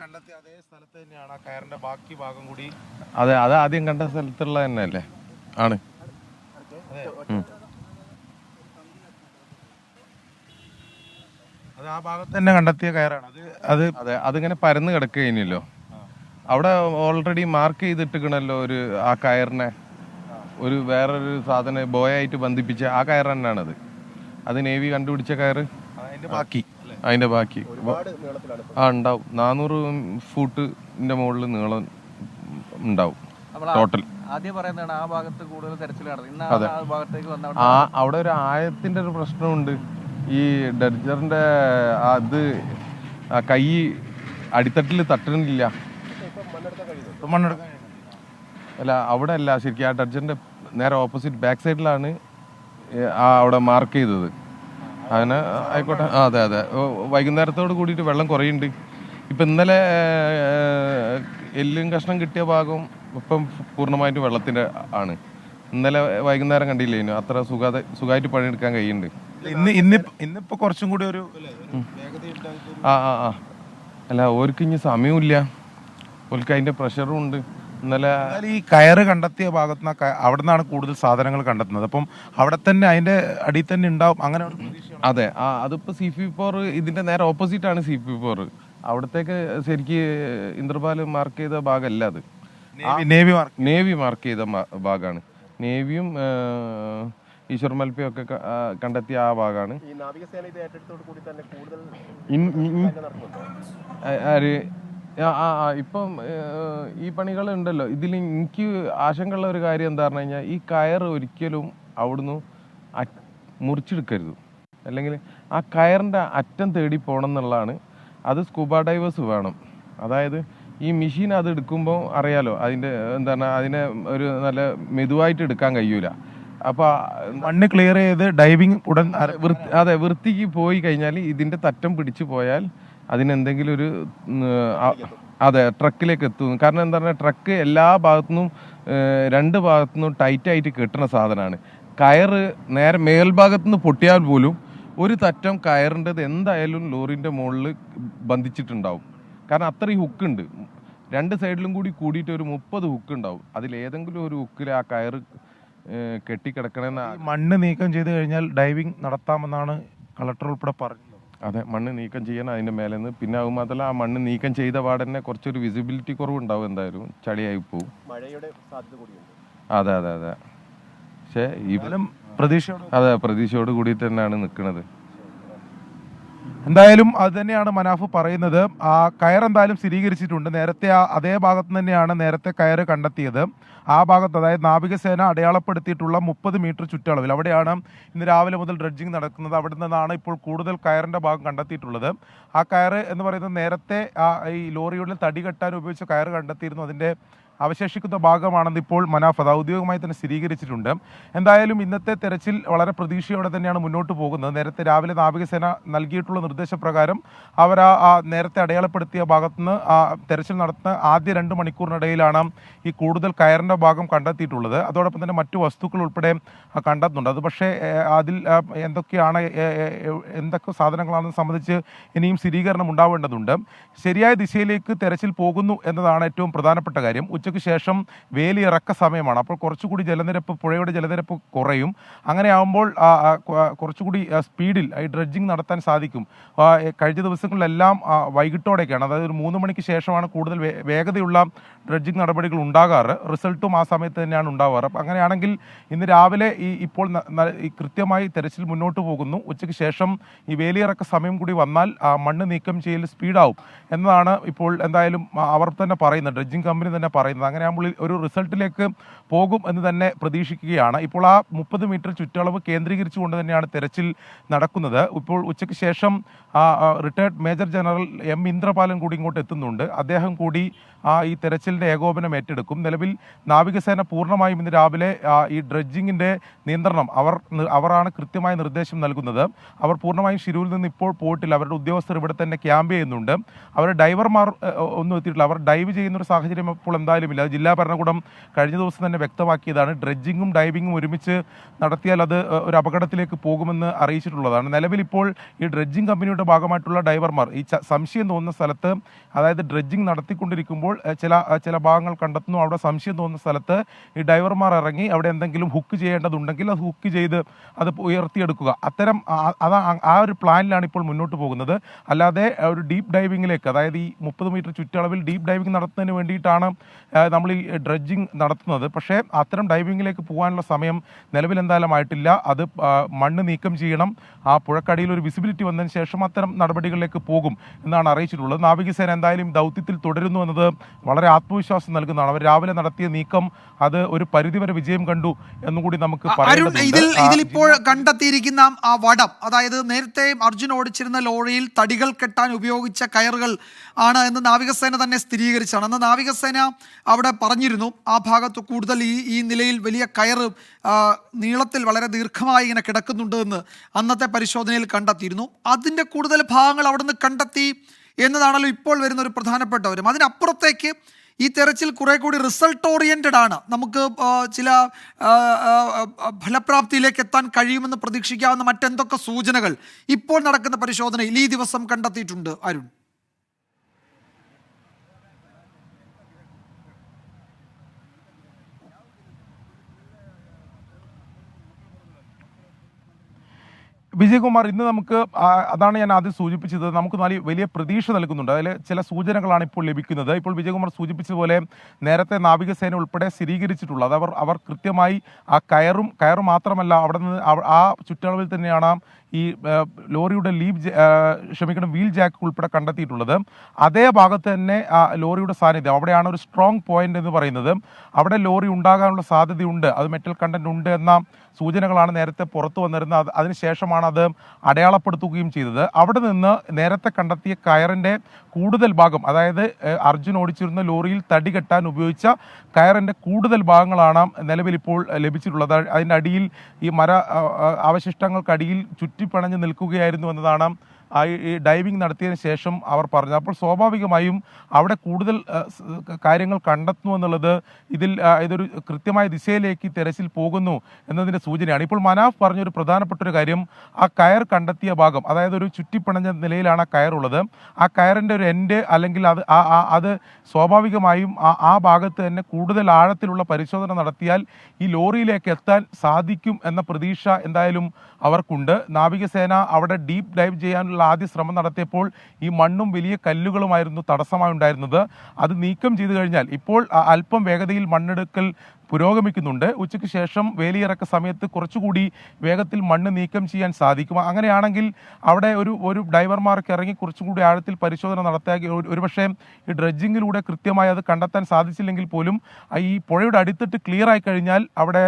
കണ്ടെത്തിയ അതേ സ്ഥലത്ത് തന്നെയാണ് ആ കയറിന്റെ ബാക്കി ഭാഗം കൂടി. അതെ, അത് ആദ്യം കണ്ട സ്ഥലത്തുള്ള തന്നെ അല്ലേ? ആണ്. അത് ആ ഭാഗത്ത് തന്നെ കണ്ടെത്തിയ കയറാണ്. അത് അതെ, അതിങ്ങനെ പരന്ന് കിടക്കുകയിനല്ലോ. അവിടെ ഓൾറെഡി മാർക്ക് ചെയ്തിട്ടിക്കണല്ലോ ഒരു ആ കയറിനെ, ഒരു വേറൊരു സാധനം ബോയായിട്ട് ബന്ധിപ്പിച്ച ആ കയർ തന്നെയാണത്. അത് നേവി കണ്ടുപിടിച്ച കയറ്. അതിന്റെ ബാക്കി ഉണ്ടാവും. 400 ഫൂട്ടിന്റെ മുകളിൽ നീളം ഉണ്ടാവും ടോട്ടൽ. ആദ്യം പറയുന്നതാണ് ആ ഭാഗത്ത് കൂടുതൽ തെരച്ചിൽ നടന്നു. അതെ, അവിടെ ഒരു ആയത്തിന്റെ ഒരു പ്രശ്നമുണ്ട്. ഈ ഡെർജറിന്റെ അത് കൈ അടിത്തട്ടിൽ തട്ടുന്നില്ല. അല്ല, അവിടെ അല്ല, ശരിക്കും ആ ഡെർജറിന്റെ നേരെ ഓപ്പോസിറ്റ് ബാക്ക് സൈഡിലാണ് അവിടെ മാർക്ക് ചെയ്തത്. അങ്ങനെ ആയിക്കോട്ടെ. അതെ അതെ, വൈകുന്നേരത്തോട് കൂടിയിട്ട് വെള്ളം കുറയുന്നുണ്ട്. ഇപ്പം ഇന്നലെ എല്ലും കഷ്ണം കിട്ടിയ ഭാഗം ഇപ്പം പൂർണ്ണമായിട്ട് വെള്ളത്തിൻ്റെ ആണ്. ഇന്നലെ വൈകുന്നേരം കണ്ടില്ലേനു, അത്ര സുഖമായിട്ട് പണിയെടുക്കാൻ കഴിയുന്നുണ്ട്. ഇന്നിപ്പോ കുറച്ചും കൂടി ഒരു ആ ആ ആ അല്ല, ഓർക്ക് ഇനി സമയമില്ല, ഓർക്ക് അതിൻ്റെ പ്രഷറും ഉണ്ട്. ഇന്നലെ ഈ കയറ് കണ്ടെത്തിയ ഭാഗത്തുനിന്ന് അവിടെ നിന്നാണ് കൂടുതൽ സാധനങ്ങൾ കണ്ടെത്തുന്നത്. അപ്പം അവിടെ തന്നെ അതിന്റെ അടിയിൽ തന്നെ ഉണ്ടാവും. അങ്ങനെ അതെ, അതിപ്പോ CP4 ഇതിന്റെ നേരെ ഓപ്പോസിറ്റ് ആണ്. CP4 അവിടത്തേക്ക് ശരിക്ക് ഇന്ദ്രപാൽ മാർക്ക് ചെയ്ത ഭാഗമല്ല അത്. നേവി മാർക്ക് ചെയ്ത ഭാഗമാണ്. നേവിയും ഈശ്വർ മൽപ്പയും ഒക്കെ കണ്ടെത്തിയ ആ ഭാഗമാണ്. ഇപ്പം ഈ പണികൾ ഉണ്ടല്ലോ. ഇതിൽ എനിക്ക് ആശങ്കയുള്ള ഒരു കാര്യം എന്താ പറഞ്ഞു കഴിഞ്ഞാൽ, ഈ കയർ ഒരിക്കലും അവിടുന്ന് മുറിച്ചെടുക്കരുത്. അല്ലെങ്കിൽ ആ കയറിൻ്റെ അറ്റം തേടി പോകണം എന്നുള്ളതാണ്. അത് സ്കൂബ ഡൈവേഴ്സ് വേണം. അതായത് ഈ മെഷീൻ അത് എടുക്കുമ്പോൾ അറിയാലോ, അതിൻ്റെ എന്താണ്, അതിനെ ഒരു നല്ല മെതുവായിട്ട് എടുക്കാൻ കഴിയൂല. അപ്പോൾ മണ്ണ് ക്ലിയർ ചെയ്ത് ഡൈവിങ് ഉടൻ അതെ, വൃത്തിക്ക് പോയി കഴിഞ്ഞാൽ ഇതിൻ്റെ തറ്റം പിടിച്ചു പോയാൽ അതിനെന്തെങ്കിലും ഒരു അതെ ട്രക്കിലേക്ക് എത്തുന്നു. കാരണം എന്താ പറയുക, ട്രക്ക് എല്ലാ ഭാഗത്തുനിന്നും 2 ഭാഗത്തുനിന്നും ടൈറ്റായിട്ട് കെട്ടുന്ന സാധനമാണ്. കയറ് നേരെ മേൽഭാഗത്തുനിന്ന് പൊട്ടിയാൽ പോലും ഒരു തറ്റം കയറിൻ്റെത് എന്തായാലും ലോറിൻ്റെ മുകളിൽ ബന്ധിച്ചിട്ടുണ്ടാവും. കാരണം അത്രയും ഹുക്കുണ്ട്. 2 സൈഡിലും കൂടിയിട്ട് ഒരു 30 ഹുക്ക് ഉണ്ടാവും. അതിലേതെങ്കിലും ഒരു ഹുക്കിൽ ആ കയറ് കെട്ടിക്കിടക്കണമെന്ന്. മണ്ണ് നീക്കം ചെയ്ത് കഴിഞ്ഞാൽ ഡൈവിംഗ് നടത്താമെന്നാണ് കളക്ടർ ഉൾപ്പെടെ പറഞ്ഞത്. അതെ, മണ്ണ് നീക്കം ചെയ്യണം അതിൻ്റെ മേലെ നിന്ന്. പിന്നെ അത് മാത്രമല്ല, ആ മണ്ണ് നീക്കം ചെയ്ത പാടന്നെ കുറച്ചൊരു വിസിബിലിറ്റി കുറവുണ്ടാവും. എന്തായാലും ചളിയായി പോവും. മഴയുടെ സാധ്യത കൂടിയുണ്ട്. അതെ അതെ അതെ. പക്ഷേ പ്രതീക്ഷയോട് കൂടി തന്നെയാണ് നിൽക്കുന്നത്. എന്തായാലും അത് തന്നെയാണ് മനാഫ് പറയുന്നത്. ആ കയർ എന്തായാലും സ്ഥിരീകരിച്ചിട്ടുണ്ട്. നേരത്തെ അതേ ഭാഗത്ത് തന്നെയാണ് നേരത്തെ കയറ് കണ്ടെത്തിയത്. ആ ഭാഗത്ത്, അതായത് നാവികസേന അടയാളപ്പെടുത്തിയിട്ടുള്ള 30 മീറ്റർ ചുറ്റളവിൽ, അവിടെയാണ് ഇന്ന് രാവിലെ മുതൽ ഡ്രഡ്ജിങ് നടക്കുന്നത്. അവിടെ നിന്നാണ് ഇപ്പോൾ കൂടുതൽ കയറിന്റെ ഭാഗം കണ്ടെത്തിയിട്ടുള്ളത്. ആ കയറ് എന്ന് പറയുന്നത് നേരത്തെ ഈ ലോറിയുടെ തടി കെട്ടാൻ ഉപയോഗിച്ച കയറ് കണ്ടെത്തിയിരുന്നു. അതിന്റെ അവശേഷിക്കുന്ന ഭാഗമാണെന്ന് ഇപ്പോൾ മനാഫ് അത് ഔദ്യോഗികമായി തന്നെ സ്ഥിരീകരിച്ചിട്ടുണ്ട്. എന്തായാലും ഇന്നത്തെ തെരച്ചിൽ വളരെ പ്രതീക്ഷയോടെ തന്നെയാണ് മുന്നോട്ട് പോകുന്നത്. നേരത്തെ രാവിലെ നാവികസേന നൽകിയിട്ടുള്ള നിർദ്ദേശപ്രകാരം അവർ നേരത്തെ അടയാളപ്പെടുത്തിയ ഭാഗത്തുനിന്ന് തെരച്ചിൽ നടത്തുന്ന ആദ്യ 2 മണിക്കൂറിനിടയിലാണ് ഈ കൂടുതൽ കയറിന്റെ ഭാഗം കണ്ടെത്തിയിട്ടുള്ളത്. അതോടൊപ്പം തന്നെ മറ്റു വസ്തുക്കൾ ഉൾപ്പെടെ കണ്ടെത്തുന്നുണ്ട്. അത് പക്ഷേ അതിൽ എന്തൊക്കെ സാധനങ്ങളാണെന്ന് സംബന്ധിച്ച് ഇനിയും സ്ഥിരീകരണം ഉണ്ടാവേണ്ടതുണ്ട്. ശരിയായ ദിശയിലേക്ക് തെരച്ചിൽ പോകുന്നു എന്നതാണ് ഏറ്റവും പ്രധാനപ്പെട്ട കാര്യം. ഉച്ചയ്ക്ക് ശേഷം വേലിയിറക്ക സമയമാണ്. അപ്പോൾ കുറച്ചുകൂടി പുഴയുടെ ജലനിരപ്പ് കുറയും. അങ്ങനെ ആകുമ്പോൾ കുറച്ചുകൂടി സ്പീഡിൽ ഈ ഡ്രഡ്ജിങ് നടത്താൻ സാധിക്കും. കഴിഞ്ഞ ദിവസങ്ങളിലെല്ലാം വൈകിട്ടോടെയൊക്കെയാണ്, അതായത് ഒരു 3 മണിക്ക് ശേഷമാണ് കൂടുതൽ വേഗതയുള്ള ഡ്രഡ്ജിങ് നടപടികൾ ഉണ്ടാകാറ്. റിസൾട്ടും ആ സമയത്ത് തന്നെയാണ് ഉണ്ടാവാറ്. അങ്ങനെയാണെങ്കിൽ ഇന്ന് രാവിലെ ഇപ്പോൾ കൃത്യമായി തെരച്ചിൽ മുന്നോട്ട് പോകുന്നു. ഉച്ചയ്ക്ക് ശേഷം ഈ വേലിയിറക്ക സമയം കൂടി വന്നാൽ മണ്ണ് നീക്കം ചെയ്യൽ സ്പീഡാവും എന്നതാണ് ഇപ്പോൾ എന്തായാലും അവർ തന്നെ പറയുന്നത്, ഡ്രഡ്ജിങ് കമ്പനി തന്നെ പറയുന്നത്. അങ്ങനെ ആകുമ്പോൾ ഒരു റിസൾട്ടിലേക്ക് പോകും എന്ന് തന്നെ പ്രതീക്ഷിക്കുകയാണ്. ഇപ്പോൾ ആ 30 മീറ്റർ ചുറ്റളവ് കേന്ദ്രീകരിച്ചുകൊണ്ട് തന്നെയാണ് തെരച്ചിൽ നടക്കുന്നത്. ഇപ്പോൾ ഉച്ചയ്ക്ക് ശേഷം retired major general M Indrapalan കൂടി ഇങ്ങോട്ട് എത്തുന്നുണ്ട്. അദ്ദേഹം കൂടി ഈ തെരച്ചിലിന്റെ ഏകോപനം ഏറ്റെടുക്കും. നിലവിൽ നാവികസേന പൂർണ്ണമായും ഇന്ന് രാവിലെ ഈ ഡ്രഡ്ജിങ്ങിന്റെ നിയന്ത്രണം അവരാണ് കൃത്യമായ നിർദ്ദേശം നൽകുന്നത്. അവർ പൂർണ്ണമായും ഷിരൂരിൽ നിന്ന് ഇപ്പോൾ പോയിട്ടില്ല. അവരുടെ ഉദ്യോഗസ്ഥർ ഇവിടെ തന്നെ ക്യാമ്പ് ചെയ്യുന്നുണ്ട്. അവർ ഡൈവർമാർ ഒന്നും എത്തിയിട്ടില്ല. അവർ ഡൈവ് ചെയ്യുന്ന ഒരു സാഹചര്യം ഇപ്പോൾ എന്തായാലും എന്തായാലും ഇല്ല. ജില്ലാ ഭരണകൂടം കഴിഞ്ഞ ദിവസം തന്നെ വ്യക്തമാക്കിയതാണ്. ഡ്രഡ്ജിങ്ങും ഡൈവിങ്ങും ഒരുമിച്ച് നടത്തിയാൽ അത് ഒരു അപകടത്തിലേക്ക് പോകുമെന്ന് അറിയിച്ചിട്ടുള്ളതാണ്. നിലവിലിപ്പോൾ ഈ ഡ്രഡ്ജിങ് കമ്പനിയുടെ ഭാഗമായിട്ടുള്ള ഡൈവർമാർ ഈ സംശയം തോന്നുന്ന സ്ഥലത്ത്, അതായത് ഡ്രഡ്ജിങ് നടത്തിക്കൊണ്ടിരിക്കുമ്പോൾ ചില ഭാഗങ്ങൾ കണ്ടെത്തുന്നു, അവിടെ സംശയം തോന്നുന്ന സ്ഥലത്ത് ഈ ഡൈവർമാർ ഇറങ്ങി അവിടെ എന്തെങ്കിലും ഹുക്ക് ചെയ്യേണ്ടതുണ്ടെങ്കിൽ അത് ഹുക്ക് ചെയ്ത് അത് ഉയർത്തിയെടുക്കുക. അത്തരം ആ ഒരു പ്ലാനിലാണ് ഇപ്പോൾ മുന്നോട്ട് പോകുന്നത്. അല്ലാതെ ഒരു ഡീപ്പ് ഡൈവിങ്ങിലേക്ക്, അതായത് ഈ 30 മീറ്റർ ചുറ്റളവിൽ ഡീപ്പ് ഡൈവിംഗ് നടത്തുന്നതിന് വേണ്ടിയിട്ടാണ് നമ്മൾ ഈ ഡ്രഡ്ജിങ് നടത്തുന്നത്. പക്ഷേ അത്തരം ഡൈവിങ്ങിലേക്ക് പോകാനുള്ള സമയം നിലവിൽ എന്തായാലും ആയിട്ടില്ല. അത് മണ്ണ് നീക്കം ചെയ്യണം. ആ പുഴക്കടിയിൽ ഒരു വിസിബിലിറ്റി വന്നതിന് ശേഷം അത്തരം നടപടികളിലേക്ക് പോകും എന്നാണ് അറിയിച്ചിട്ടുള്ളത്. നാവികസേന എന്തായാലും ദൗത്യത്തിൽ തുടരുന്നു എന്നത് വളരെ ആത്മവിശ്വാസം നൽകുന്നതാണ്. അവർ രാവിലെ നടത്തിയ നീക്കം അത് ഒരു പരിധിവരെ വിജയം കണ്ടു എന്നുകൂടി നമുക്ക് ഇതിലിപ്പോൾ കണ്ടെത്തിയിരിക്കുന്ന ആ വടം, അതായത് നേരത്തെ അർജുൻ ഓടിച്ചിരുന്ന ലോറിയിൽ തടികൾ കെട്ടാൻ ഉപയോഗിച്ച കയറുകൾ ആണ് എന്ന് നാവികസേന തന്നെ സ്ഥിരീകരിച്ചാണ്. അന്ന് നാവികസേന അവിടെ പറഞ്ഞിരുന്നു ആ ഭാഗത്ത് കൂടുതൽ ഈ നിലയിൽ വലിയ കയറ് നീളത്തിൽ വളരെ ദീർഘമായി ഇങ്ങനെ കിടക്കുന്നുണ്ട് എന്ന് അന്നത്തെ പരിശോധനയിൽ കണ്ടെത്തിയിരുന്നു. അതിൻ്റെ കൂടുതൽ ഭാഗങ്ങൾ അവിടെ നിന്ന് കണ്ടെത്തി എന്നതാണല്ലോ ഇപ്പോൾ വരുന്ന ഒരു പ്രധാനപ്പെട്ട വരും. അതിനപ്പുറത്തേക്ക് ഈ തെരച്ചിൽ കുറെ കൂടി റിസൾട്ട് ഓറിയന്റഡ് ആണ്. നമുക്ക് ചില ഫലപ്രാപ്തിയിലേക്ക് എത്താൻ കഴിയുമെന്ന് പ്രതീക്ഷിക്കാവുന്ന മറ്റെന്തൊക്കെ സൂചനകൾ ഇപ്പോൾ നടക്കുന്ന പരിശോധനയിൽ ഈ ദിവസം കണ്ടെത്തിയിട്ടുണ്ട് അരുൺ? വിജയകുമാർ, ഇന്ന് നമുക്ക് അതാണ് ഞാൻ ആദ്യം സൂചിപ്പിച്ചത്, നമുക്ക് വലിയ പ്രതീക്ഷ നൽകുന്നുണ്ട്. അതിൽ ചില സൂചനകളാണ് ഇപ്പോൾ ലഭിക്കുന്നത്. ഇപ്പോൾ വിജയകുമാർ സൂചിപ്പിച്ചതുപോലെ നേരത്തെ നാവികസേന ഉൾപ്പെടെ സ്ഥിരീകരിച്ചിട്ടുള്ളത് അവർ കൃത്യമായി ആ കയറ് മാത്രമല്ല, അവിടെ നിന്ന് ആ ചുറ്റളവിൽ തന്നെയാണ് ഈ ലോറിയുടെ വീൽ ജാക്ക് ഉൾപ്പെടെ കണ്ടെത്തിയിട്ടുള്ളത്. അതേ ഭാഗത്ത് തന്നെ ലോറിയുടെ സാന്നിധ്യം, അവിടെയാണ് ഒരു സ്ട്രോങ് പോയിന്റ് എന്ന് പറയുന്നത്. അവിടെ ലോറി ഉണ്ടാകാനുള്ള സാധ്യതയുണ്ട്, അത് മെറ്റൽ കണ്ടന്റ് ഉണ്ട് എന്ന സൂചനകളാണ് നേരത്തെ പുറത്തു വന്നിരുന്നത്. അതിനുശേഷമാണ് അത് അടയാളപ്പെടുത്തുകയും ചെയ്തത്. അവിടെ നിന്ന് നേരത്തെ കണ്ടെത്തിയ കയറിൻ്റെ കൂടുതൽ ഭാഗം, അതായത് അർജുൻ ഓടിച്ചിരുന്ന ലോറിയിൽ തടി കെട്ടാൻ ഉപയോഗിച്ച കയറിൻ്റെ കൂടുതൽ ഭാഗങ്ങളാണ് നിലവിലിപ്പോൾ ലഭിച്ചിട്ടുള്ളത്. അതിൻ്റെ അടിയിൽ ഈ അവശിഷ്ടങ്ങൾക്കടിയിൽ ചുറ്റിപ്പണഞ്ഞ് നിൽക്കുകയായിരുന്നു എന്നതാണ് ഈ ഡൈവിംഗ് നടത്തിയതിന് ശേഷം അവർ പറഞ്ഞത്. അപ്പോൾ സ്വാഭാവികമായും അവിടെ കൂടുതൽ കാര്യങ്ങൾ കണ്ടെത്തുന്നു എന്നുള്ളത് ഇതൊരു കൃത്യമായ ദിശയിലേക്ക് തെരച്ചിൽ പോകുന്നു എന്നതിൻ്റെ സൂചനയാണ്. ഇപ്പോൾ മനാഫ് പറഞ്ഞൊരു പ്രധാനപ്പെട്ട ഒരു കാര്യം, ആ കയർ കണ്ടെത്തിയ ഭാഗം, അതായത് ഒരു ചുറ്റിപ്പണഞ്ഞ നിലയിലാണ് ആ കയറുള്ളത്. ആ കയറിൻ്റെ ഒരു എൻഡ് അല്ലെങ്കിൽ അത് സ്വാഭാവികമായും ആ ഭാഗത്ത് തന്നെ കൂടുതൽ ആഴത്തിലുള്ള പരിശോധന നടത്തിയാൽ ഈ ലോറിയിലേക്ക് എത്താൻ സാധിക്കും എന്ന പ്രതീക്ഷ എന്തായാലും അവർക്കുണ്ട്. നാവികസേന അവിടെ ഡീപ്പ് ഡൈവ് ചെയ്യാനുള്ള ആദ്യ ശ്രമം നടത്തിയപ്പോൾ ഈ മണ്ണും വലിയ കല്ലുകളുമായിരുന്നു തടസ്സമായി ഉണ്ടായിരുന്നത്. അത് നീക്കം ചെയ്തു കഴിഞ്ഞാൽ ഇപ്പോൾ അല്പം വേഗതയിൽ മണ്ണെടുക്കൽ പുരോഗമിക്കുന്നുണ്ട്. ഉച്ചയ്ക്ക് ശേഷം വേലിയിറക്ക സമയത്ത് കുറച്ചുകൂടി വേഗത്തിൽ മണ്ണ് നീക്കം ചെയ്യാൻ സാധിക്കും. അങ്ങനെയാണെങ്കിൽ അവിടെ ഒരു ഡൈവർമാർക്ക് ഇറങ്ങി കുറച്ചും കൂടി ആഴത്തിൽ പരിശോധന നടത്തിയ ഒരുപക്ഷെ ഈ ഡ്രഡ്ജിങ്ങിലൂടെ കൃത്യമായി അത് കണ്ടെത്താൻ സാധിച്ചില്ലെങ്കിൽ പോലും ഈ പുഴയുടെ അടിത്തട്ട് ക്ലിയർ ആയി കഴിഞ്ഞാൽ അവിടെ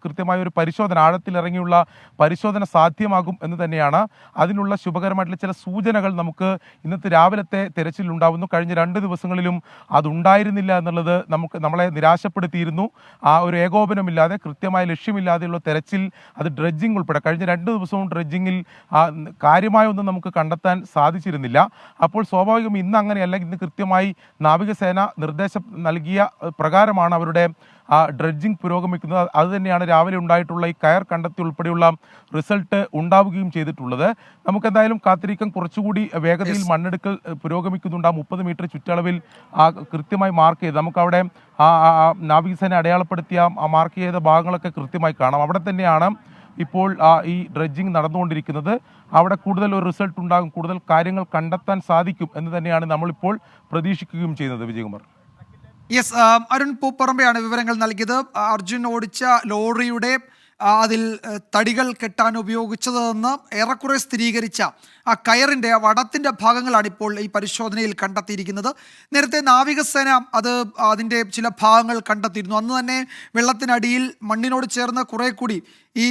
കൃത്യമായ ഒരു പരിശോധന, ആഴത്തിലിറങ്ങിയുള്ള പരിശോധന സാധ്യമാകും എന്ന് തന്നെയാണ്. അതിനുള്ള ശുഭകരമായിട്ടുള്ള ചില സൂചനകൾ നമുക്ക് ഇന്നത്തെ രാവിലത്തെ തെരച്ചിലുണ്ടാവുന്നു. കഴിഞ്ഞ 2 ദിവസങ്ങളിലും അതുണ്ടായിരുന്നില്ല എന്നുള്ളത് നമ്മളെ നിരാശപ്പെടുത്തിയിരുന്നു. ആ ഒരു ഏകോപനമില്ലാതെ, കൃത്യമായ ലക്ഷ്യമില്ലാതെയുള്ള തെരച്ചിൽ, അത് ഡ്രഡ്ജിങ് ഉൾപ്പെടെ കഴിഞ്ഞ 2 ദിവസവും ഡ്രഡ്ജിങ്ങിൽ കാര്യമായൊന്നും നമുക്ക് കണ്ടെത്താൻ സാധിച്ചിരുന്നില്ല. അപ്പോൾ സ്വാഭാവികം ഇന്ന് അങ്ങനെയല്ല. ഇന്ന് കൃത്യമായി നാവികസേന നിർദ്ദേശം നൽകിയ പ്രകാരമാണ് അവരുടെ ഡ്രഡ്ജിങ് പുരോഗമിക്കുന്നത്. അതുതന്നെയാണ് രാവിലെ ഉണ്ടായിട്ടുള്ള ഈ കയർ കണ്ടെത്തി ഉൾപ്പെടെയുള്ള റിസൾട്ട് ഉണ്ടാവുകയും ചെയ്തിട്ടുള്ളത്. നമുക്കെന്തായാലും കാത്തിരിക്കാൻ, കുറച്ചുകൂടി വേഗതയിൽ മണ്ണെടുക്കൽ പുരോഗമിക്കുന്നുണ്ട്. ആ 30 മീറ്റർ ചുറ്റളവിൽ കൃത്യമായി മാർക്ക് ചെയ്ത് നമുക്കവിടെ നാവികസേന അടയാളപ്പെടുത്തിയ മാർക്ക് ചെയ്ത ഭാഗങ്ങളൊക്കെ കൃത്യമായി കാണാം. അവിടെ തന്നെയാണ് ഇപ്പോൾ ഈ ഡ്രഡ്ജിങ് നടന്നുകൊണ്ടിരിക്കുന്നത്. അവിടെ കൂടുതൽ ഒരു റിസൾട്ട് ഉണ്ടാകും, കൂടുതൽ കാര്യങ്ങൾ കണ്ടെത്താൻ സാധിക്കും എന്ന് തന്നെയാണ് നമ്മളിപ്പോൾ പ്രതീക്ഷിക്കുകയും ചെയ്യുന്നത്. വിജയകുമാർ. യെസ്, അരുൺ പൂപ്പറമ്പയാണ് വിവരങ്ങൾ നൽകിയത്. അർജുൻ ഓടിച്ച ലോറിയുടെ അതിൽ തടികൾ കെട്ടാൻ ഉപയോഗിച്ചതെന്ന് ഏറെക്കുറെ സ്ഥിരീകരിച്ച ആ കയറിൻ്റെ വടത്തിൻ്റെ ഭാഗങ്ങളാണ് ഇപ്പോൾ ഈ പരിശോധനയിൽ കണ്ടെത്തിയിരിക്കുന്നത്. നേരത്തെ നാവികസേന അതിൻ്റെ ചില ഭാഗങ്ങൾ കണ്ടെത്തിയിരുന്നു. അന്ന് തന്നെ വെള്ളത്തിനടിയിൽ മണ്ണിനോട് ചേർന്ന് കുറെ കൂടി ഈ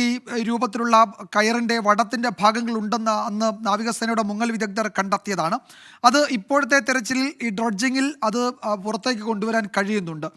രൂപത്തിലുള്ള കയറിൻ്റെ വടത്തിൻ്റെ ഭാഗങ്ങളുണ്ടെന്ന് അന്ന് നാവികസേനയുടെ മുങ്ങൽ വിദഗ്ധർ കണ്ടെത്തിയതാണ്. അത് ഇപ്പോഴത്തെ തെരച്ചിലിൽ ഈ ഡ്രഡ്ജിങ്ങിൽ അത് പുറത്തേക്ക് കൊണ്ടുവരാൻ കഴിയുന്നുണ്ട്.